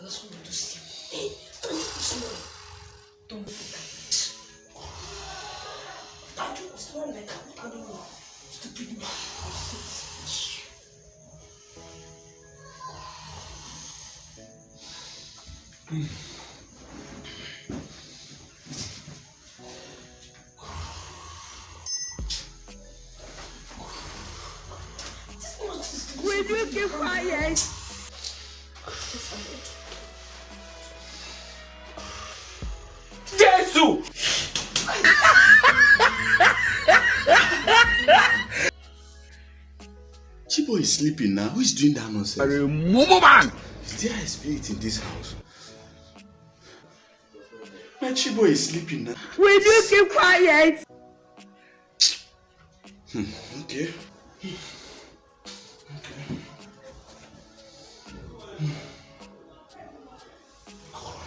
just want to sleep. Hey, don't do snoring. Don't do that. Don't do snoring like that. What are you doing? Stupid man. Will you keep quiet? Jesus! Chibo is sleeping now. Who is doing that nonsense? Are you Momo man? Is there a spirit in this house? My Chibo is sleeping now. Will you keep quiet? Okay.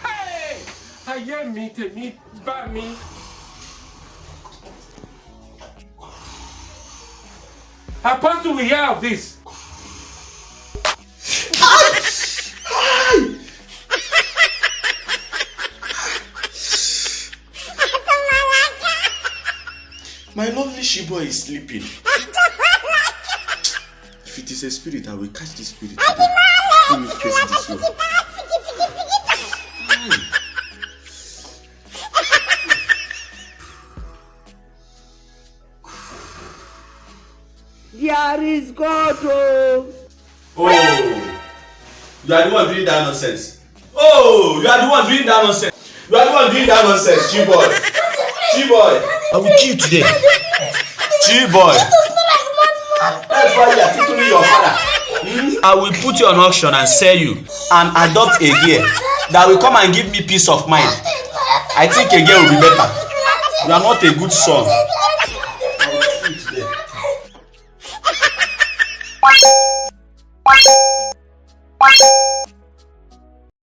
Hey! Ayé mi tèmi bá mi. Apostle will hear of this. My lovely Chibo is sleeping. If it is a spirit, I will catch the spirit today. Let me face this way. There is God. Oh. You are the one doing that nonsense. You are the one doing that nonsense. You are the one doing that nonsense, Chiboy. Chiboy. I will kill you today. Chiboy. That's why you are titling your father. I will put you on auction and sell you and adopt a girl that will come and give me peace of mind. I think a girl will be better. You are not a good son.